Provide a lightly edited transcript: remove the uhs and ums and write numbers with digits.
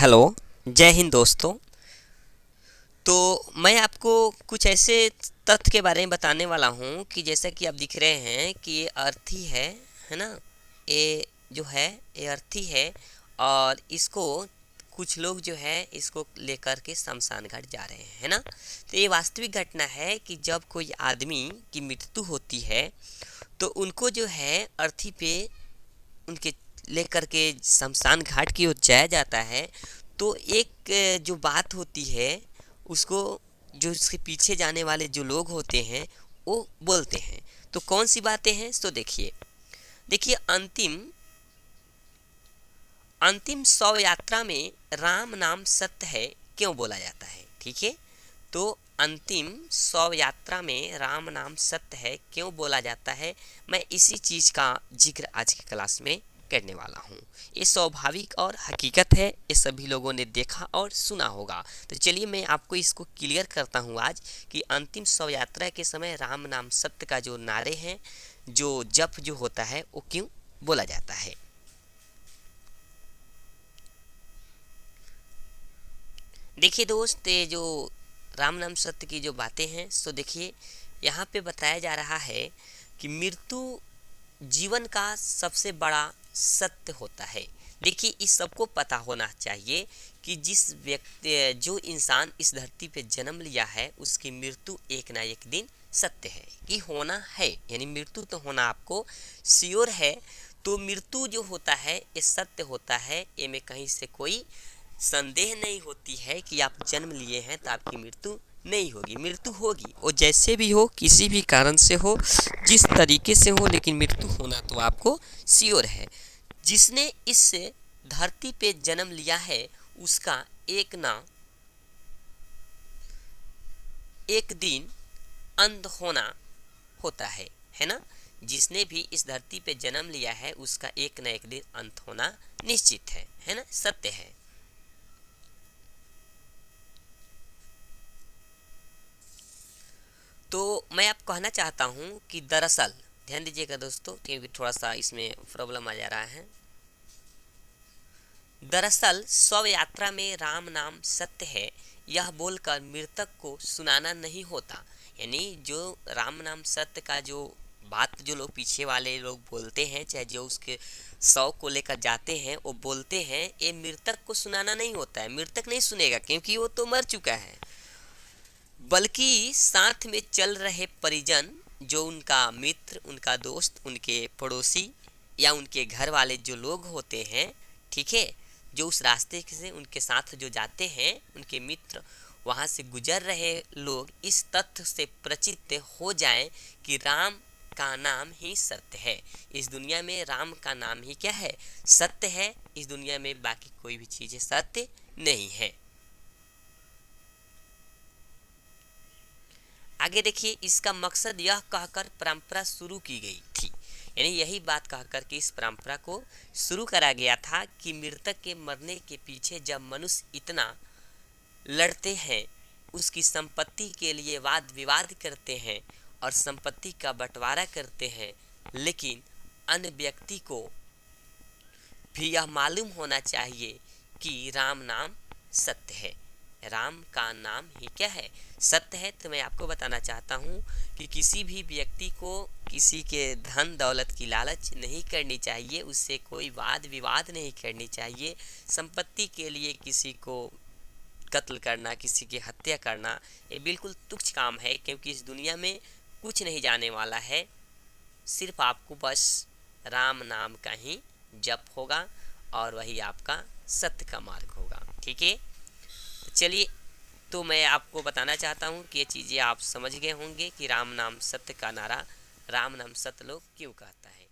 Hello, जय हिंद दोस्तों। तो मैं आपको कुछ ऐसे तथ्य के बारे में बताने वाला हूँ कि जैसा कि आप दिख रहे हैं कि ये अर्थी है ना? ये जो है ये अर्थी है और इसको कुछ लोग जो है इसको लेकर के शमशान घाट जा रहे हैं, है ना? तो ये वास्तविक घटना है कि जब कोई आदमी की मृत्यु होती है तो उनको जो है अर्थी पे उनके लेकर के शमशान घाट की ओर जाया जाता है। तो एक जो बात होती है उसको जो उसके पीछे जाने वाले जो लोग होते हैं वो बोलते हैं। तो कौन सी बातें हैं तो देखिए देखिए अंतिम अंतिम शव यात्रा में राम नाम सत्य है क्यों बोला जाता है। ठीक है, तो अंतिम शव यात्रा में राम नाम सत्य है क्यों बोला जाता है, मैं इसी चीज़ का जिक्र आज की क्लास में करने वाला हूँ। ये स्वाभाविक और हकीकत है, ये सभी लोगों ने देखा और सुना होगा। तो चलिए मैं आपको इसको क्लियर करता हूँ आज कि अंतिम शव यात्रा के समय राम नाम सत्य का जो नारे हैं, जो जप जो होता है, वो क्यों बोला जाता है। देखिए दोस्त, ये जो राम नाम सत्य की जो बातें हैं तो देखिए यहाँ पे बताया जा रहा है कि मृत्यु जीवन का सबसे बड़ा सत्य होता है। देखिए इस सबको पता होना चाहिए कि जिस व्यक्ति जो इंसान इस धरती पे जन्म लिया है उसकी मृत्यु एक ना एक दिन सत्य है कि होना है, यानी मृत्यु तो होना आपको श्योर है। तो मृत्यु जो होता है ये सत्य होता है, ये में कहीं से कोई संदेह नहीं होती है कि आप जन्म लिए हैं तो आपकी मृत्यु नहीं होगी। मृत्यु होगी, वो जैसे भी हो, किसी भी कारण से हो, जिस तरीके से हो, लेकिन मृत्यु होना तो आपको श्योर है। जिसने इस धरती पे जन्म लिया है उसका एक ना एक दिन अंत होना होता है ना? जिसने भी इस धरती पे जन्म लिया है उसका एक ना एक दिन अंत होना निश्चित है ना? सत्य है। तो मैं आपको कहना चाहता हूँ कि दरअसल ध्यान दीजिएगा दोस्तों, क्योंकि थोड़ा सा इसमें प्रॉब्लम आ जा रहा है। दरअसल शव यात्रा में राम नाम सत्य है यह बोलकर मृतक को सुनाना नहीं होता। यानी जो राम नाम सत्य का जो बात जो लोग पीछे वाले लोग बोलते हैं, चाहे जो उसके शव को लेकर जाते हैं, वो बोलते हैं ये मृतक को सुनाना नहीं होता है। मृतक नहीं सुनेगा क्योंकि वो तो मर चुका है, बल्कि साथ में चल रहे परिजन, जो उनका मित्र, उनका दोस्त, उनके पड़ोसी या उनके घर वाले जो लोग होते हैं, ठीक है, जो उस रास्ते से उनके साथ जो जाते हैं, उनके मित्र, वहाँ से गुजर रहे लोग इस तथ्य से परिचित हो जाएं कि राम का नाम ही सत्य है। इस दुनिया में राम का नाम ही क्या है? सत्य है। इस दुनिया में बाकी कोई भी चीज़ें सत्य नहीं है। आगे देखिए, इसका मकसद यह कहकर परंपरा शुरू की गई थी, यानी यही बात कहकर के इस परंपरा को शुरू करा गया था कि मृतक के मरने के पीछे जब मनुष्य इतना लड़ते हैं, उसकी संपत्ति के लिए वाद विवाद करते हैं और संपत्ति का बंटवारा करते हैं, लेकिन अन्य व्यक्ति को भी यह मालूम होना चाहिए कि राम नाम सत्य है। राम का नाम ही क्या है? सत्य है। तो मैं आपको बताना चाहता हूँ कि किसी भी व्यक्ति को किसी के धन दौलत की लालच नहीं करनी चाहिए, उससे कोई वाद विवाद नहीं करनी चाहिए। संपत्ति के लिए किसी को कत्ल करना, किसी की हत्या करना, ये बिल्कुल तुच्छ काम है, क्योंकि इस दुनिया में कुछ नहीं जाने वाला है। सिर्फ आपको बस राम नाम का ही जप होगा और वही आपका सत्य का मार्ग होगा। ठीक है, चलिए, तो मैं आपको बताना चाहता हूँ कि ये चीज़ें आप समझ गए होंगे कि राम नाम सत्य का नारा राम नाम सत्य लोग क्यों कहता है।